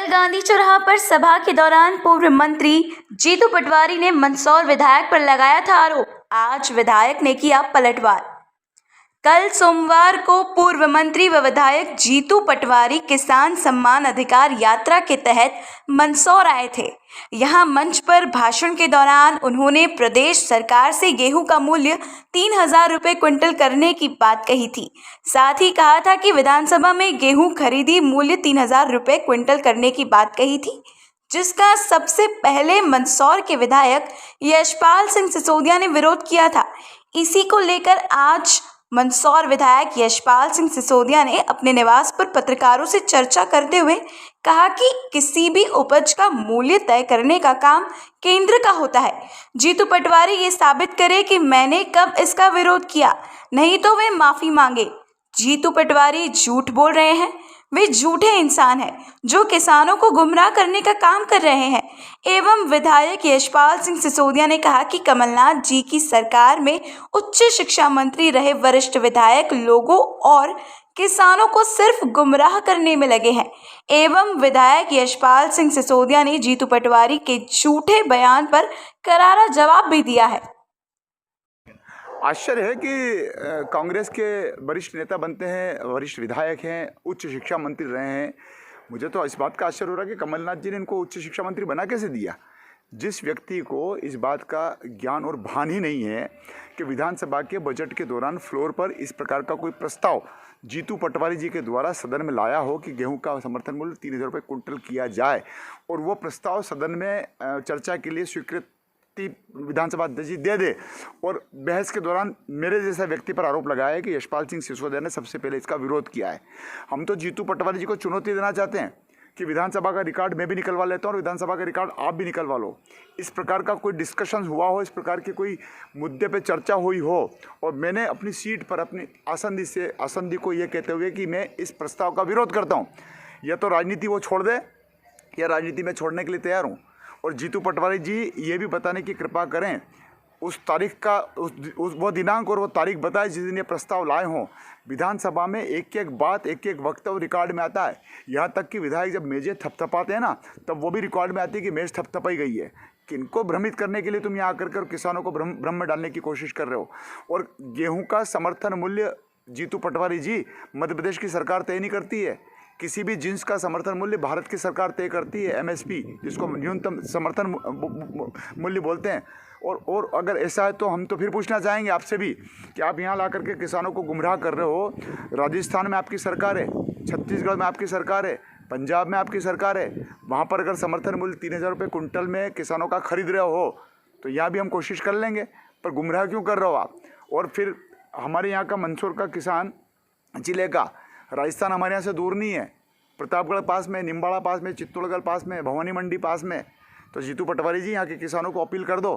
कल गांधी चौराहा पर सभा के दौरान पूर्व मंत्री जीतू पटवारी ने मंदसौर विधायक पर लगाया था आरोप। आज विधायक ने किया पलटवार। कल सोमवार को पूर्व मंत्री व विधायक जीतू पटवारी किसान सम्मान अधिकार यात्रा के तहत मंदसौर आए थे। यहां मंच पर भाषण के दौरान उन्होंने प्रदेश सरकार से गेहूं का मूल्य 3,000 रुपये क्विंटल करने की बात कही थी। साथ ही कहा था कि विधानसभा में गेहूं खरीदी मूल्य 3,000 रुपये क्विंटल करने की बात कही थी, जिसका सबसे पहले मंदसौर के विधायक यशपाल सिंह सिसोदिया ने विरोध किया था। इसी को लेकर आज मंदसौर विधायक यशपाल सिंह सिसोदिया ने अपने निवास पर पत्रकारों से चर्चा करते हुए कहा कि किसी भी उपज का मूल्य तय करने का काम केंद्र का होता है। जीतू पटवारी ये साबित करे कि मैंने कब इसका विरोध किया, नहीं तो वे माफी मांगे। जीतू पटवारी झूठ बोल रहे हैं, वे झूठे इंसान हैं जो किसानों को गुमराह करने का काम कर रहे हैं। एवं विधायक यशपाल सिंह सिसोदिया ने कहा कि कमलनाथ जी की सरकार में उच्च शिक्षा मंत्री रहे वरिष्ठ विधायक लोगों और किसानों को सिर्फ गुमराह करने में लगे हैं। एवं विधायक यशपाल सिंह सिसोदिया ने जीतू पटवारी के झूठे बयान पर करारा जवाब भी दिया है। आश्चर्य है कि कांग्रेस के वरिष्ठ नेता बनते हैं, वरिष्ठ विधायक हैं, उच्च शिक्षा मंत्री रहे हैं। मुझे तो इस बात का आश्चर्य हो रहा है कि कमलनाथ जी ने इनको उच्च शिक्षा मंत्री बना कैसे दिया। जिस व्यक्ति को इस बात का ज्ञान और भान ही नहीं है कि विधानसभा के बजट के दौरान फ्लोर पर इस प्रकार का कोई प्रस्ताव जीतू पटवारी जी के द्वारा सदन में लाया हो कि गेहूं का समर्थन मूल्य 3,000 रुपये क्विंटल किया जाए और वो प्रस्ताव सदन में चर्चा के लिए स्वीकृत विधानसभा अध्यक्ष जी दे दे और बहस के दौरान मेरे जैसा व्यक्ति पर आरोप लगाया है कि यशपाल सिंह सिसोदिया ने सबसे पहले इसका विरोध किया है। हम तो जीतू पटवारी जी को चुनौती देना चाहते हैं कि विधानसभा का रिकॉर्ड मैं भी निकलवा लेता हूँ और विधानसभा का रिकॉर्ड आप भी निकलवा लो। इस प्रकार का कोई डिस्कशन हुआ हो, इस प्रकार के कोई मुद्दे पे चर्चा हुई हो और मैंने अपनी सीट पर अपनी आसंदी को ये कहते हुए कि मैं इस प्रस्ताव का विरोध करता हूँ, या तो राजनीति वो छोड़ दे या राजनीति में छोड़ने के लिए तैयार हूँ। और जीतू पटवारी जी ये भी बताने की कृपा करें उस तारीख का वो दिनांक और वो तारीख बताए जिस दिन ये प्रस्ताव लाए हों। विधानसभा में एक एक बात, एक एक वक्तव्य रिकॉर्ड में आता है। यहाँ तक कि विधायक जब मेजें थपथपाते हैं ना, तब वो भी रिकॉर्ड में आती है कि मेज थपथपाई गई है। किनको भ्रमित करने के लिए तुम यहाँ आकर किसानों को भ्रम में डालने की कोशिश कर रहे हो। और गेहूँ का समर्थन मूल्य जीतू पटवारी जी मध्य प्रदेश की सरकार तय नहीं करती है। किसी भी जिन्स का समर्थन मूल्य भारत की सरकार तय करती है, एमएसपी, जिसको न्यूनतम समर्थन मूल्य बोलते हैं। और अगर ऐसा है तो हम तो फिर पूछना चाहेंगे आपसे भी कि आप यहाँ ला करके किसानों को गुमराह कर रहे हो। राजस्थान में आपकी सरकार है, छत्तीसगढ़ में आपकी सरकार है, पंजाब में आपकी सरकार है। वहाँ पर अगर समर्थन मूल्य 3,000 रुपये क्विंटल में किसानों का खरीद रहे हो तो यहाँ भी हम कोशिश कर लेंगे, पर गुमराह क्यों कर रहे हो आप। और फिर हमारे यहाँ का मंदसौर का किसान जिले का, राजस्थान हमारे यहाँ से दूर नहीं है, प्रतापगढ़ पास में, निम्बाड़ा पास में, चित्तौड़गढ़ पास में, भवानी मंडी पास में। तो जीतू पटवारी जी यहाँ के किसानों को अपील कर दो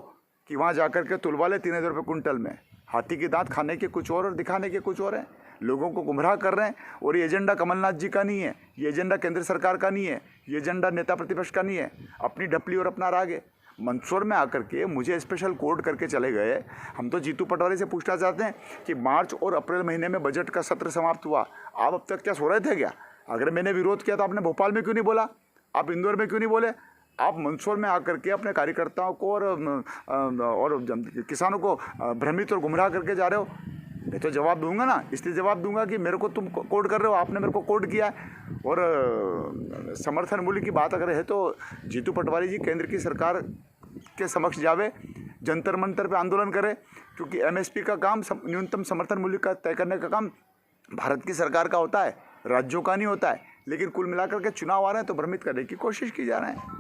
कि वहाँ जाकर के तुलवा ले 3,000 रुपये क्विंटल में। हाथी के दांत खाने के कुछ और दिखाने के कुछ और हैं। लोगों को गुमराह कर रहे हैं। और ये एजेंडा कमलनाथ जी का नहीं है, ये एजेंडा केंद्र सरकार का नहीं है, ये एजेंडा नेता प्रतिपक्ष का नहीं है। अपनी ढपली और अपना राग है। मंदसौर में आकर के मुझे स्पेशल कोर्ट करके चले गए। हम तो जीतू पटवारी से पूछना चाहते हैं कि मार्च और अप्रैल महीने में बजट का सत्र समाप्त हुआ, आप अब तक क्या सो रहे थे क्या? अगर मैंने विरोध किया तो आपने भोपाल में क्यों नहीं बोला, आप इंदौर में क्यों नहीं बोले? आप मंदसौर में आकर के अपने कार्यकर्ताओं को और किसानों को भ्रमित और गुमराह करके जा रहे हो। मैं तो जवाब दूंगा ना, इसलिए जवाब दूंगा कि मेरे को तुम कोर्ट कर रहे हो, आपने मेरे को कोर्ट किया है। और समर्थन मूल्य की बात अगर है तो जीतू पटवारी जी केंद्र की सरकार के समक्ष जावे, जंतर मंतर पे आंदोलन करे, क्योंकि एमएसपी का काम, न्यूनतम समर्थन मूल्य का तय करने का काम भारत की सरकार का होता है, राज्यों का नहीं होता है। लेकिन कुल मिलाकर के चुनाव आ रहे हैं तो भ्रमित करने की कोशिश की जा रही है।